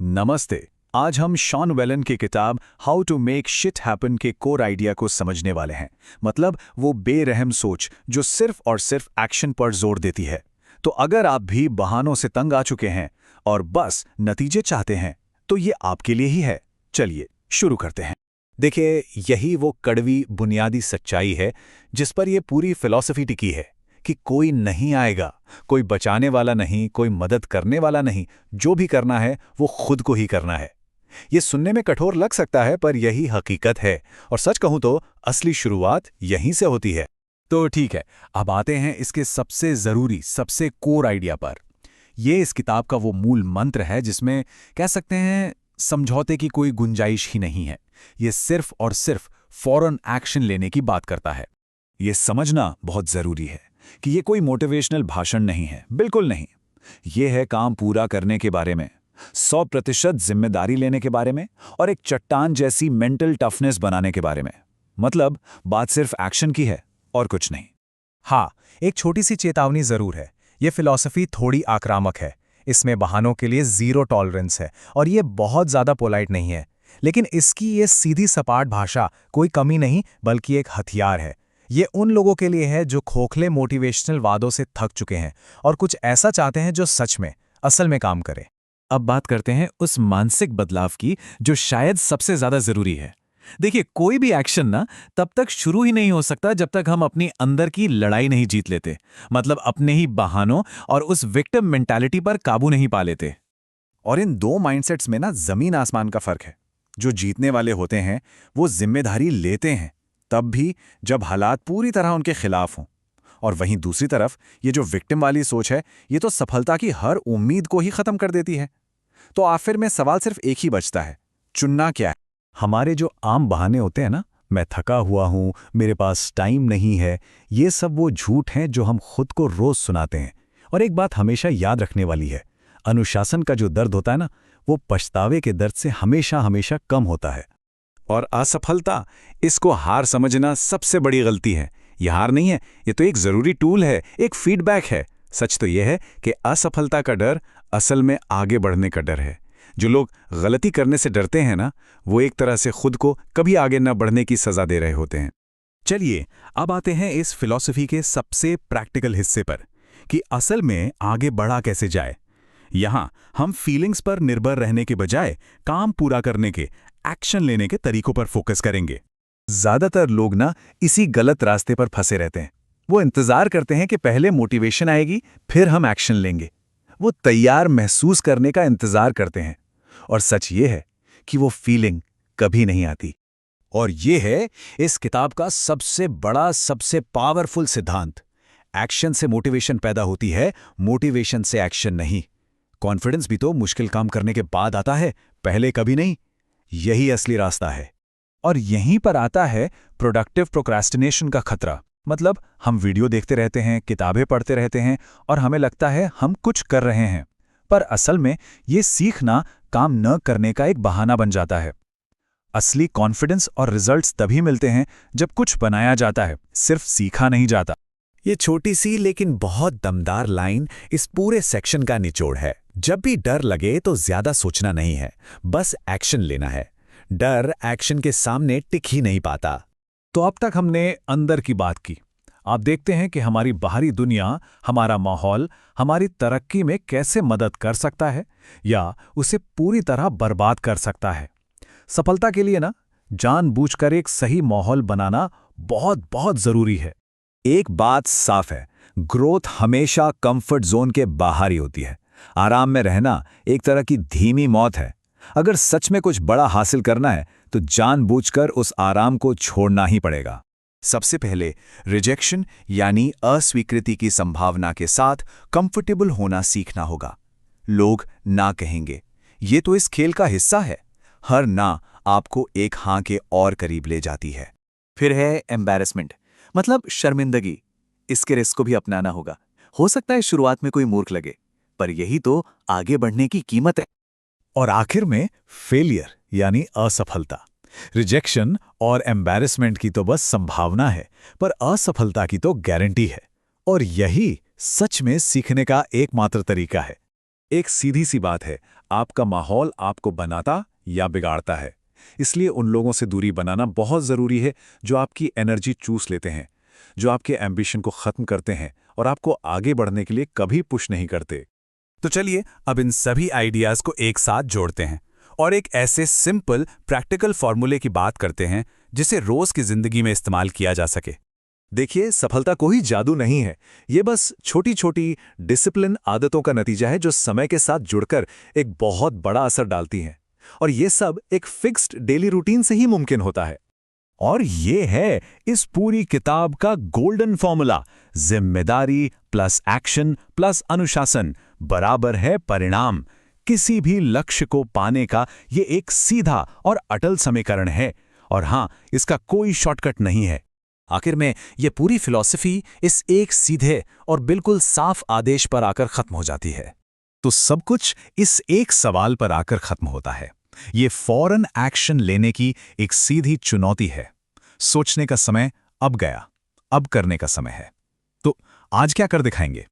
नमस्ते। आज हम शॉन वेलन की किताब how to make shit happen के कोर आइडिया को समझने वाले हैं। मतलब वो बेरहम सोच जो सिर्फ और सिर्फ एक्शन पर जोर देती है। तो अगर आप भी बहानों से तंग आ चुके हैं और बस नतीजे चाहते हैं तो ये आपके लिए ही है। चलिए शुरू करते हैं। देखिए, यही वो कड़वी बुनियादी सच्चाई है जिस पर यह पूरी फिलॉसफी टिकी है कि कोई नहीं आएगा, कोई बचाने वाला नहीं, कोई मदद करने वाला नहीं। जो भी करना है वो खुद को ही करना है। ये सुनने में कठोर लग सकता है, पर यही हकीकत है। और सच कहूं तो असली शुरुआत यहीं से होती है। तो ठीक है, अब आते हैं इसके सबसे जरूरी, सबसे कोर आइडिया पर। ये इस किताब का वो मूल मंत्र है जिसमें कह सकते हैं समझौते की कोई गुंजाइश ही नहीं है। ये सिर्फ और सिर्फ फौरन एक्शन लेने की बात करता है। ये समझना बहुत जरूरी है कि ये कोई मोटिवेशनल भाषण नहीं है, बिल्कुल नहीं। ये है काम पूरा करने के बारे में, 100% जिम्मेदारी लेने के बारे में और एक चट्टान जैसी मेंटल टफनेस बनाने के बारे में। मतलब बात सिर्फ एक्शन की है और कुछ नहीं। हाँ, एक छोटी सी चेतावनी जरूर है। ये फिलॉसफी थोड़ी आक्रामक है। इसमें बहानों के लिए जीरो टॉलरेंस है और ये बहुत ज्यादा पोलाइट नहीं है। लेकिन इसकी ये सीधी सपाट भाषा कोई कमी नहीं, बल्कि एक हथियार है। ये उन लोगों के लिए है जो खोखले मोटिवेशनल वादों से थक चुके हैं और कुछ ऐसा चाहते हैं जो सच में, असल में काम करे। अब बात करते हैं उस मानसिक बदलाव की जो शायद सबसे ज्यादा जरूरी है। देखिए, कोई भी एक्शन ना तब तक शुरू ही नहीं हो सकता जब तक हम अपनी अंदर की लड़ाई नहीं जीत लेते। मतलब अपने ही बहानों और उस विक्टिम मेंटालिटी पर काबू नहीं पा लेते। और इन दो माइंडसेट्स में ना जमीन आसमान का फर्क है। जो जीतने वाले होते हैं वो जिम्मेदारी लेते हैं, तब भी जब हालात पूरी तरह उनके खिलाफ हों। और वहीं दूसरी तरफ ये जो विक्टिम वाली सोच है, ये तो सफलता की हर उम्मीद को ही खत्म कर देती है। तो आखिर में सवाल सिर्फ एक ही बचता है, चुनना क्या है। हमारे जो आम बहाने होते हैं ना, मैं थका हुआ हूं, मेरे पास टाइम नहीं है, ये सब वो झूठ हैं जो हम खुद को रोज सुनाते हैं। और एक बात हमेशा याद रखने वाली है, अनुशासन का जो दर्द होता है ना, वो पछतावे के दर्द से हमेशा हमेशा कम होता है। और असफलता, इसको हार समझना सबसे बड़ी गलती है। यह हार नहीं है, ये तो एक जरूरी टूल है, एक फीडबैक है। सच तो यह है कि असफलता का डर असल में आगे बढ़ने का डर है। जो लोग गलती करने से डरते हैं ना, वो एक तरह से खुद को कभी आगे न बढ़ने की सजा दे रहे होते हैं। चलिए अब आते हैं इस फिलॉसफी के सबसे प्रैक्टिकल हिस्से पर कि असल में आगे बढ़ा कैसे जाए। यहां हम फीलिंग्स पर निर्भर रहने के बजाय काम पूरा करने के, एक्शन लेने के तरीकों पर फोकस करेंगे। ज्यादातर लोग ना इसी गलत रास्ते पर फंसे रहते हैं। वो इंतजार करते हैं कि पहले मोटिवेशन आएगी, फिर हम एक्शन लेंगे। वो तैयार महसूस करने का इंतजार करते हैं। और सच ये है कि वो फीलिंग कभी नहीं आती। और ये है इस किताब का सबसे बड़ा, सबसे पावरफुल सिद्धांत। एक्शन से मोटिवेशन पैदा होती है, मोटिवेशन से एक्शन नहीं। कॉन्फिडेंस भी तो मुश्किल काम करने के बाद आता है, पहले कभी नहीं। यही असली रास्ता है। और यहीं पर आता है प्रोडक्टिव प्रोक्रेस्टिनेशन का खतरा। मतलब हम वीडियो देखते रहते हैं, किताबें पढ़ते रहते हैं और हमें लगता है हम कुछ कर रहे हैं, पर असल में ये सीखना काम न करने का एक बहाना बन जाता है। असली कॉन्फिडेंस और रिजल्ट्स तभी मिलते हैं जब कुछ बनाया जाता है, सिर्फ सीखा नहीं जाता। ये छोटी सी लेकिन बहुत दमदार लाइन इस पूरे सेक्शन का निचोड़ है। जब भी डर लगे तो ज्यादा सोचना नहीं है, बस एक्शन लेना है। डर एक्शन के सामने टिक ही नहीं पाता। तो अब तक हमने अंदर की बात की। आप देखते हैं कि हमारी बाहरी दुनिया, हमारा माहौल हमारी तरक्की में कैसे मदद कर सकता है या उसे पूरी तरह बर्बाद कर सकता है। सफलता के लिए ना जानबूझकर एक सही माहौल बनाना बहुत बहुत जरूरी है। एक बात साफ है, ग्रोथ हमेशा कंफर्ट जोन के बाहर ही होती है। आराम में रहना एक तरह की धीमी मौत है। अगर सच में कुछ बड़ा हासिल करना है तो जानबूझकर उस आराम को छोड़ना ही पड़ेगा। सबसे पहले रिजेक्शन यानी अस्वीकृति की संभावना के साथ कंफर्टेबल होना सीखना होगा। लोग ना कहेंगे, ये तो इस खेल का हिस्सा है। हर ना आपको एक हाँ के और करीब ले जाती है। फिर है एम्बैरेसमेंट, मतलब शर्मिंदगी। इसके रिस्क को भी अपनाना होगा। हो सकता है शुरुआत में कोई मूर्ख लगे, पर यही तो आगे बढ़ने की कीमत है। और आखिर में फेलियर यानी असफलता। रिजेक्शन और एम्बैरेसमेंट की तो बस संभावना है, पर असफलता की तो गारंटी है। और यही सच में सीखने का एकमात्र तरीका है। एक सीधी सी बात है, आपका माहौल आपको बनाता या बिगाड़ता है। इसलिए उन लोगों से दूरी बनाना बहुत ज़रूरी है जो आपकी एनर्जी चूस लेते हैं, जो आपके एम्बिशन को ख़त्म करते हैं और आपको आगे बढ़ने के लिए कभी पुश नहीं करते। तो चलिए अब इन सभी आइडियाज़ को एक साथ जोड़ते हैं और एक ऐसे सिंपल प्रैक्टिकल फॉर्मूले की बात करते हैं जिसे रोज़ की ज़िंदगी में इस्तेमाल किया जा सके। देखिए, सफलता कोई जादू नहीं है। ये बस छोटी छोटी डिसिप्लिन आदतों का नतीजा है जो समय के साथ जुड़कर एक बहुत बड़ा असर डालती हैं। और ये सब एक फिक्स्ड डेली रूटीन से ही मुमकिन होता है। और ये है इस पूरी किताब का गोल्डन फॉर्मूला। जिम्मेदारी प्लस एक्शन प्लस अनुशासन बराबर है परिणाम। किसी भी लक्ष्य को पाने का ये एक सीधा और अटल समीकरण है। और हाँ, इसका कोई शॉर्टकट नहीं है। आखिर में ये पूरी फिलॉसफी इस एक सीधे और बिल्कुल साफ आदेश पर आकर खत्म हो जाती है। तो सब कुछ इस एक सवाल पर आकर खत्म होता है। ये फौरन एक्शन लेने की एक सीधी चुनौती है। सोचने का समय अब गया, अब करने का समय है। तो आज क्या कर दिखाएंगे?